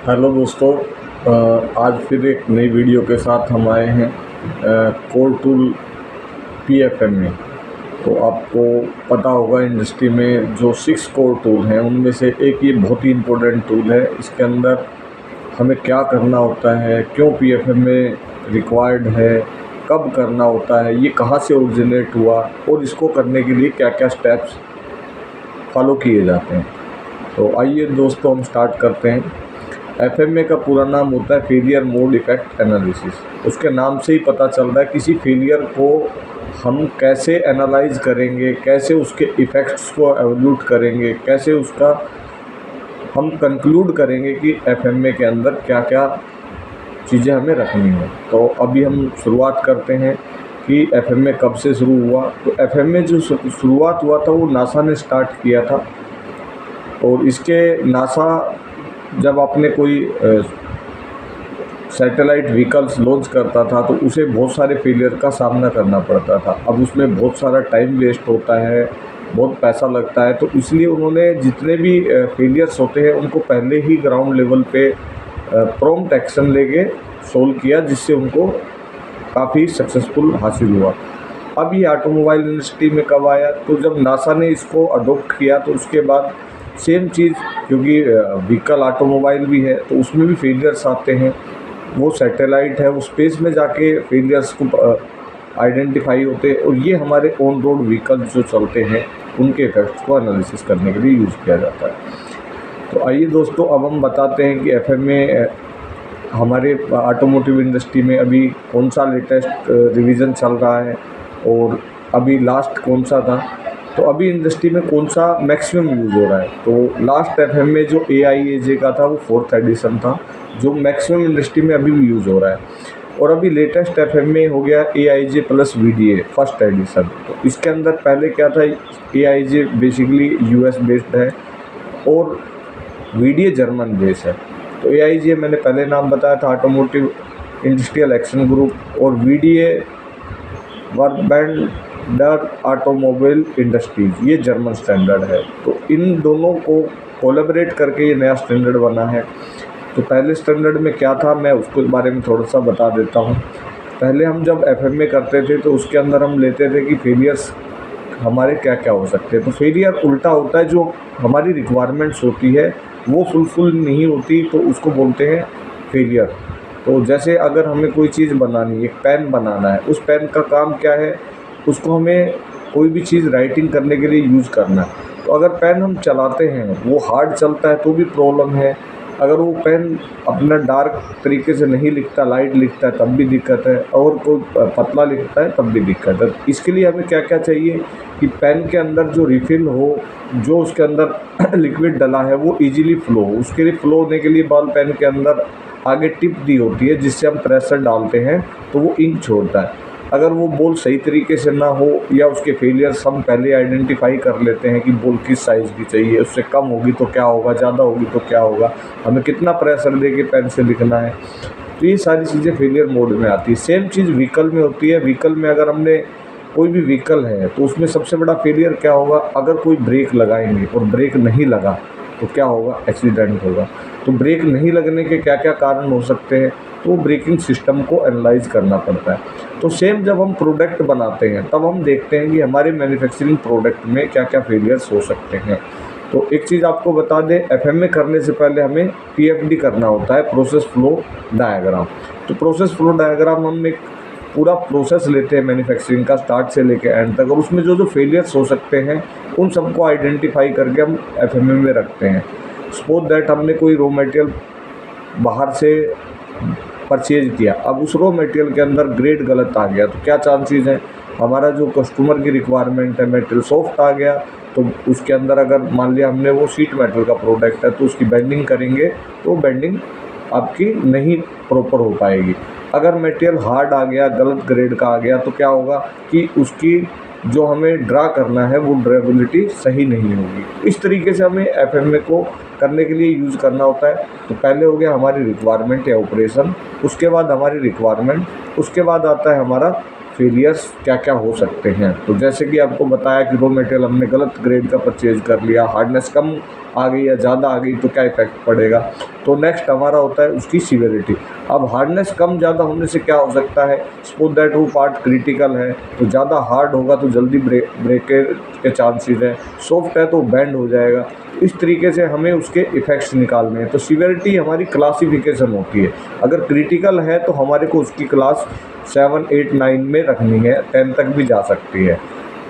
Hello दोस्तों, आज फिर एक नई वीडियो के साथ हम आए हैं कोर टूल पीएफएम में। तो आपको पता होगा इंडस्ट्री में जो 6 कोर टूल हैं उनमें से एक ये बहुत ही इम्पोर्टेंट टूल है। इसके अंदर हमें क्या करना होता है, क्यों पीएफएम में रिक्वायर्ड है, कब करना होता है, ये कहाँ से ओरिजिनेट हुआ और इसको करने के लिए क्या क्या स्टेप्स फॉलो किए जाते हैं। तो आइए दोस्तों हम स्टार्ट करते हैं। एफएमए का पूरा नाम होता है फेलियर मोड इफ़ेक्ट एनालिसिस। उसके नाम से ही पता चल रहा है किसी फेलियर को हम कैसे एनालाइज करेंगे, कैसे उसके इफ़ेक्ट्स को एवल्यूट करेंगे, कैसे उसका हम कंक्लूड करेंगे कि एफएमए के अंदर क्या क्या चीज़ें हमें रखनी है। तो अभी हम शुरुआत करते हैं कि एफएमए कब से शुरू हुआ। तो एफएमए जो शुरुआत हुआ था वो नासा ने स्टार्ट किया था। और इसके नासा जब आपने कोई सैटेलाइट व्हीकल्स लॉन्च करता था तो उसे बहुत सारे फेलियर का सामना करना पड़ता था। अब उसमें बहुत सारा टाइम वेस्ट होता है, बहुत पैसा लगता है, तो इसलिए उन्होंने जितने भी फेलियर्स होते हैं उनको पहले ही ग्राउंड लेवल पे प्रॉम्प्ट एक्शन लेके सोल्व किया, जिससे उनको काफ़ी सक्सेसफुल हासिल हुआ। अब ये ऑटोमोबाइल इंडस्ट्री में कब आया, तो जब नासा ने इसको अडोप्ट किया तो उसके बाद सेम चीज़, क्योंकि व्हीकल ऑटोमोबाइल भी है तो उसमें भी फेलियर्स आते हैं। वो सैटेलाइट है, वो स्पेस में जाके फेलियर्स को आइडेंटिफाई होते हैं, और ये हमारे ऑन रोड व्हीकल्स जो चलते हैं उनके इफेक्ट्स को एनालिसिस करने के लिए यूज़ किया जाता है। तो आइए दोस्तों अब हम बताते हैं कि एफएमए हमारे ऑटोमोटिव इंडस्ट्री में अभी कौन सा लेटेस्ट रिवीजन चल रहा है और अभी लास्ट कौन सा था। तो अभी इंडस्ट्री में कौन सा मैक्सिमम यूज़ हो रहा है। तो लास्ट एफएमए जो AIAJ का था वो 4th एडिशन था, जो मैक्सिमम इंडस्ट्री में अभी भी यूज़ हो रहा है। और अभी लेटेस्ट एफएमए हो गया AIJ plus VDA 1st addition. तो इसके अंदर पहले क्या था, AIJ बेसिकली US बेस्ड है और VDA जर्मन बेस है। तो AIJ मैंने पहले नाम बताया था, ऑटोमोटिव इंडस्ट्रियल एक्शन ग्रुप, और VDA वर्कबैंडर ऑटोमोबाइल इंडस्ट्रीज, ये जर्मन स्टैंडर्ड है। तो इन दोनों को कोलैबोरेट करके ये नया स्टैंडर्ड बना है। तो पहले स्टैंडर्ड में क्या था, मैं उसके बारे में थोड़ा सा बता देता हूँ। पहले हम जब एफएमए करते थे तो उसके अंदर हम लेते थे कि फेलियर्स हमारे क्या क्या हो सकते हैं। तो फेलियर उल्टा होता है, जो हमारी रिक्वायरमेंट्स होती है वो फुलफिल नहीं होती तो उसको बोलते हैं फेलियर। तो जैसे अगर हमें कोई चीज़ बनानी, एक पेन बनाना है, उस पेन का काम क्या है, उसको हमें कोई भी चीज़ राइटिंग करने के लिए यूज़ करना है। तो अगर पेन हम चलाते हैं वो हार्ड चलता है तो भी प्रॉब्लम है, अगर वो पेन अपना डार्क तरीके से नहीं लिखता, लाइट लिखता है तब भी दिक्कत है, और कोई पतला लिखता है तब भी दिक्कत है। इसके लिए हमें क्या क्या चाहिए कि पेन के अंदर जो रिफ़िल हो, जो उसके अंदर लिक्विड डला है वो इजीली फ्लो हो। उसके लिए फ्लो होने के लिए बॉल पेन के अंदर आगे टिप दी होती है, जिससे हम प्रेशर डालते हैं तो वो इंक छोड़ता है। अगर वो बॉल सही तरीके से ना हो या उसके फेलियर्स हम पहले आइडेंटिफाई कर लेते हैं कि बॉल किस साइज़ की चाहिए, उससे कम होगी तो क्या होगा, ज़्यादा होगी तो क्या होगा, हमें कितना प्रेशर दे के पेन से लिखना है, तो ये सारी चीज़ें फेलियर मोड में आती है। सेम चीज़ व्हीकल में होती है। व्हीकल में अगर हमने कोई भी व्हीकल है तो उसमें सबसे बड़ा फेलियर क्या होगा, अगर कोई ब्रेक लगाएंगे और ब्रेक नहीं लगा तो क्या होगा, एक्सीडेंट होगा। तो ब्रेक नहीं लगने के क्या क्या कारण हो सकते हैं, तो ब्रेकिंग सिस्टम को एनालाइज करना पड़ता है। तो सेम जब हम प्रोडक्ट बनाते हैं तब हम देखते हैं कि हमारे मैन्युफैक्चरिंग प्रोडक्ट में क्या क्या फेलियर्स हो सकते हैं। तो एक चीज़ आपको बता दें, एफएमए करने से पहले हमें PFD करना होता है, प्रोसेस फ्लो डायग्राम। तो प्रोसेस फ्लो डायग्राम हम एक पूरा प्रोसेस लेते हैं मैन्युफैक्चरिंग का, स्टार्ट से लेके एंड तक, और उसमें जो जो फेलियर्स हो सकते हैं उन सबको आइडेंटिफाई करके हम एफएमए में रखते हैं। सपोज दैट हमने कोई रॉ मटेरियल बाहर से परचेज किया, अब उस रॉ मटेरियल के अंदर ग्रेड गलत आ गया, तो क्या चांसेस हैं, हमारा जो कस्टमर की रिक्वायरमेंट है मटेरियल सॉफ्ट आ गया, तो उसके अंदर अगर मान लिया हमने वो शीट मेटल का प्रोडक्ट है तो उसकी बेंडिंग करेंगे तो बेंडिंग आपकी नहीं प्रॉपर हो पाएगी। अगर मटेरियल हार्ड आ गया, गलत ग्रेड का आ गया, तो क्या होगा कि उसकी जो हमें ड्रा करना है वो ड्राइवेबिलिटी सही नहीं होगी। इस तरीके से हमें एफएमए को करने के लिए यूज़ करना होता है। तो पहले हो गया हमारी रिक्वायरमेंट या ऑपरेशन, उसके बाद हमारी रिक्वायरमेंट, उसके बाद आता है हमारा फेलियर्स क्या क्या हो सकते हैं। तो जैसे कि आपको बताया कि रॉ मटेरियल हमने गलत ग्रेड का परचेज कर लिया, हार्डनेस कम आ गई या ज़्यादा आ गई तो क्या इफेक्ट पड़ेगा। तो नेक्स्ट हमारा होता है उसकी सीवियरिटी। अब हार्डनेस कम ज़्यादा होने से क्या हो सकता है, सपोज दैट वो पार्ट क्रिटिकल है तो ज़्यादा हार्ड होगा तो जल्दी ब्रेकेज के चांसेस हैं, सॉफ्ट है तो बेंड हो जाएगा। इस तरीके से हमें उसके इफ़ेक्ट्स निकालने हैं। तो सीवियरिटी हमारी क्लासिफिकेशन होती है। अगर क्रिटिकल है तो हमारे को उसकी क्लास 7, 8, 9 में रखनी है, 10 तक भी जा सकती है।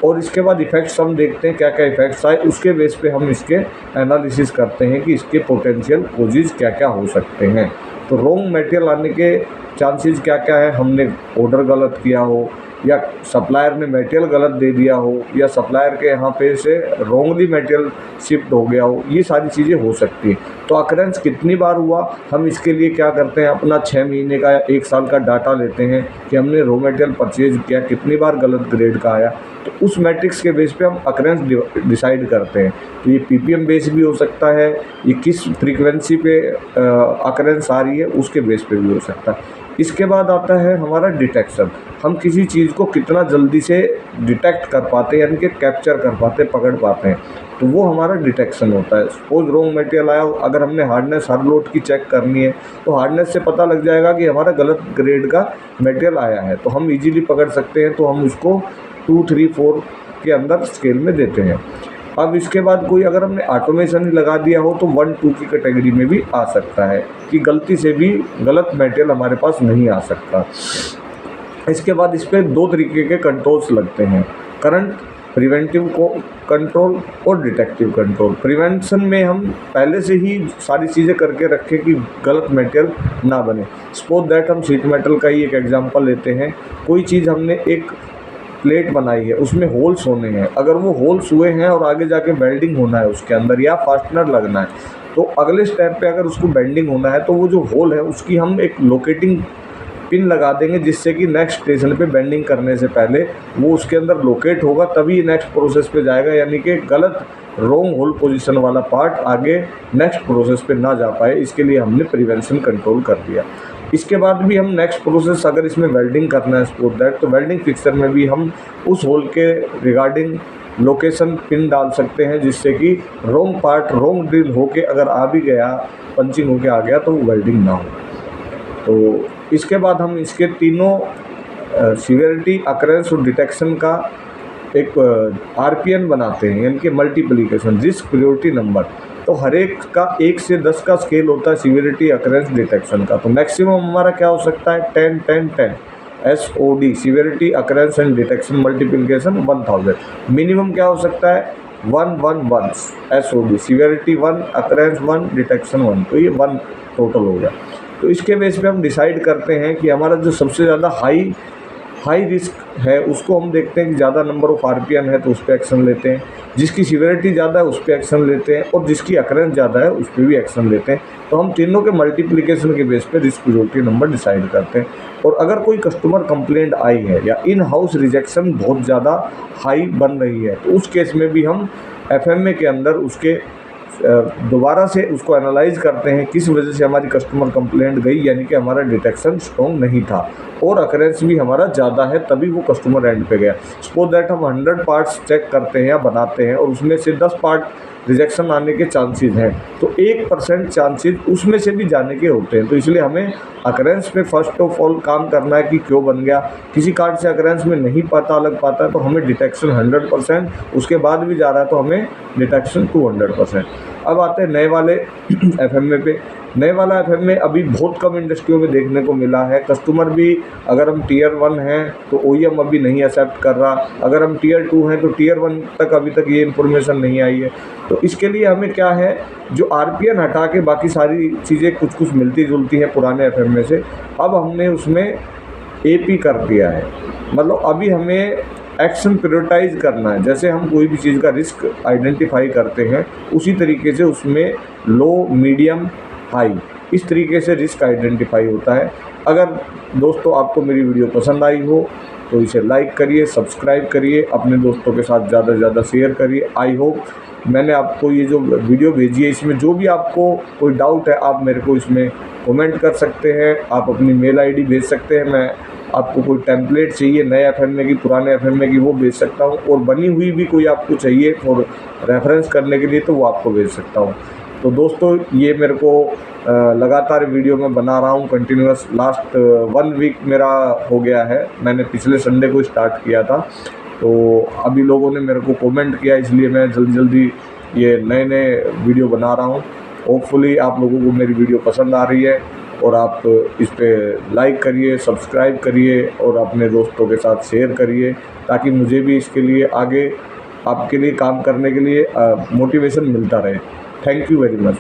और इसके बाद इफ़ेक्ट्स हम देखते हैं क्या क्या इफ़ेक्ट्स आए, उसके बेस पे हम इसके एनालिसिस करते हैं कि इसके पोटेंशियल कोजेज़ क्या क्या हो सकते हैं। तो रॉन्ग मटेरियल आने के चांसेस क्या क्या है, हमने ऑर्डर गलत किया हो, या सप्लायर ने मटेरियल गलत दे दिया हो, या सप्लायर के यहाँ पे से रॉन्गली मटेरियल शिफ्ट हो गया हो, ये सारी चीज़ें हो सकती हैं। तो अकरेंस कितनी बार हुआ, हम इसके लिए क्या करते हैं, अपना 6 महीने का या 1 साल का डाटा लेते हैं कि हमने रॉ मटेरियल परचेज किया, कितनी बार गलत ग्रेड का आया। तो उस मैट्रिक्स के बेस पे हम अकरेंस डिसाइड करते हैं। तो ये पीपीएम बेस भी हो सकता है, ये किस फ्रीक्वेंसी पे अकरेंस आ रही है उसके बेस पे भी हो सकता है। इसके बाद आता है हमारा डिटेक्शन। हम किसी चीज़ को कितना जल्दी से डिटेक्ट कर पाते हैं, यानी कि कैप्चर कर पाते हैं, पकड़ पाते हैं, तो वो हमारा डिटेक्शन होता है। सपोज रॉन्ग मटेरियल आया, अगर हमने हार्डनेस हर लोड की चेक करनी है तो हार्डनेस से पता लग जाएगा कि हमारा गलत ग्रेड का मटेरियल आया है, तो हम इजीली पकड़ सकते हैं। तो हम उसको 2, 3, 4 के अंदर स्केल में देते हैं। अब इसके बाद कोई अगर हमने ऑटोमेशन ही लगा दिया हो तो 1, 2 की कैटेगरी में भी आ सकता है कि गलती से भी गलत मटेरियल हमारे पास नहीं आ सकता। इसके बाद इस पर 2 तरीके के कंट्रोल्स लगते हैं, करंट प्रिवेंटिव को कंट्रोल और डिटेक्टिव कंट्रोल। प्रिवेंशन में हम पहले से ही सारी चीज़ें करके रखें कि गलत मटेरियल ना बने। सपोज दैट हम शीट मेटल का ही एक एग्जांपल लेते हैं। कोई चीज़ हमने एक प्लेट बनाई है, उसमें होल्स होने हैं, अगर वो होल्स हुए हैं और आगे जाके वेल्डिंग होना है उसके अंदर या फास्टनर लगना है, तो अगले स्टेप पे अगर उसको बेंडिंग होना है तो वो जो होल है उसकी हम एक लोकेटिंग पिन लगा देंगे, जिससे कि नेक्स्ट स्टेशन पे बेंडिंग करने से पहले वो उसके अंदर लोकेट होगा, तभी नेक्स्ट प्रोसेस पे जाएगा। यानी कि गलत रॉन्ग होल पोजीशन वाला पार्ट आगे नेक्स्ट प्रोसेस पे ना जा पाए, इसके लिए हमने प्रिवेंशन कंट्रोल कर दिया। इसके बाद भी हम नेक्स्ट प्रोसेस अगर इसमें वेल्डिंग करना है सपोज दैट, तो वेल्डिंग फिक्सर में भी हम उस होल के रिगार्डिंग लोकेशन पिन डाल सकते हैं, जिससे कि रॉन्ग पार्ट रॉन्ग ड्रिल होके अगर आ भी गया, पंचिंग होके आ गया, तो वो वेल्डिंग ना हो। तो इसके बाद हम इसके तीनों सीवियरिटी, अकरेंस और डिटेक्शन का एक आरपीएन बनाते हैं, यानी कि मल्टीप्लिकेशन, रिस्क प्रायोरिटी नंबर। तो हर एक का 1 से 10 का स्केल होता है सीवियरिटी, अकरेंस, डिटेक्शन का। तो मैक्सिमम हमारा क्या हो सकता है, 10, 10, 10 SOD, severity, occurrence and detection multiplication 1000। Minimum क्या हो सकता है, 1, 1, 1 SOD, सीवियरिटी 1, अकरेंस 1, डिटेक्शन 1, तो ये 1 टोटल हो गया। तो इसके बेस पे हम डिसाइड करते हैं कि हमारा जो सबसे ज़्यादा हाई रिस्क है उसको हम देखते हैं कि ज़्यादा नंबर ऑफ आरपीएन है तो उस पर एक्शन लेते हैं, जिसकी सीवियरिटी ज़्यादा है उस पर एक्शन लेते हैं, और जिसकी अकरेंस ज़्यादा है उस पर भी एक्शन लेते हैं। तो हम तीनों के मल्टीप्लिकेशन के बेस पे रिस्क प्रायोरिटी नंबर डिसाइड करते हैं। और अगर कोई कस्टमर कंप्लेंट आई है या इन हाउस रिजेक्शन बहुत ज़्यादा हाई बन रही है, तो उस केस में भी हम एफएमए के अंदर उसके दोबारा से उसको एनालाइज करते हैं किस वजह से हमारी कस्टमर कंप्लेंट गई, यानी कि हमारा डिटेक्शन स्ट्रॉन्ग नहीं था और अकरेंस भी हमारा ज़्यादा है, तभी वो कस्टमर एंड पे गया। सपोज दैट हम 100 पार्ट्स चेक करते हैं या बनाते हैं और उसमें से 10 पार्ट रिजेक्शन आने के चांसेस हैं, तो 1% चांसेस उसमें से भी जाने के होते हैं। तो इसलिए हमें अकरेंस पे फर्स्ट ऑफ ऑल काम करना है कि क्यों बन गया। किसी कार्ड से अकरेंस में नहीं पता लग पाता है तो हमें डिटेक्शन 100%, उसके बाद भी जा रहा है तो हमें डिटेक्शन 200%। अब आते हैं नए वाले एफएमए पे। नए वाला एफएमए अभी बहुत कम इंडस्ट्रियों में देखने को मिला है। कस्टमर भी, अगर हम टियर 1 हैं तो ओईएम अभी नहीं एक्सेप्ट कर रहा, अगर हम टियर 2 हैं तो टियर 1 तक अभी तक ये इन्फॉर्मेशन नहीं आई है। तो इसके लिए हमें क्या है, जो आरपीएन हटा के बाकी सारी चीज़ें कुछ मिलती जुलती हैं पुराने एफएमए से, अब हमने उसमें एपी कर दिया है। मतलब अभी हमें एक्शन प्रायोरिटाइज करना है। जैसे हम कोई भी चीज़ का रिस्क आइडेंटिफाई करते हैं उसी तरीके से उसमें लो, मीडियम, हाई, इस तरीके से रिस्क आइडेंटिफाई होता है। अगर दोस्तों आपको मेरी वीडियो पसंद आई हो तो इसे लाइक करिए, सब्सक्राइब करिए, अपने दोस्तों के साथ ज़्यादा से ज़्यादा शेयर करिए। आई होप मैंने आपको ये जो वीडियो भेजी है इसमें जो भी आपको कोई डाउट है आप मेरे को इसमें कमेंट कर सकते हैं, आप अपनी मेल आईडी भेज सकते हैं, मैं आपको कोई टेम्पलेट चाहिए नए FMA की, पुराने FMA की, वो भेज सकता हूँ। और बनी हुई भी कोई आपको चाहिए और रेफरेंस करने के लिए तो वो आपको भेज सकता हूँ। तो दोस्तों ये मेरे को लगातार वीडियो में बना रहा हूँ कंटिन्यूअस। लास्ट 1 वीक मेरा हो गया है, मैंने पिछले संडे को स्टार्ट किया था। तो अभी लोगों ने मेरे को कमेंट किया, इसलिए मैं जल्दी ये नए वीडियो बना रहा हूँ। होपफुली आप लोगों को मेरी वीडियो पसंद आ रही है और आप इस पे लाइक करिए, सब्सक्राइब करिए और अपने दोस्तों के साथ शेयर करिए, ताकि मुझे भी इसके लिए आगे आपके लिए काम करने के लिए मोटिवेशन मिलता रहे। Thank you very much.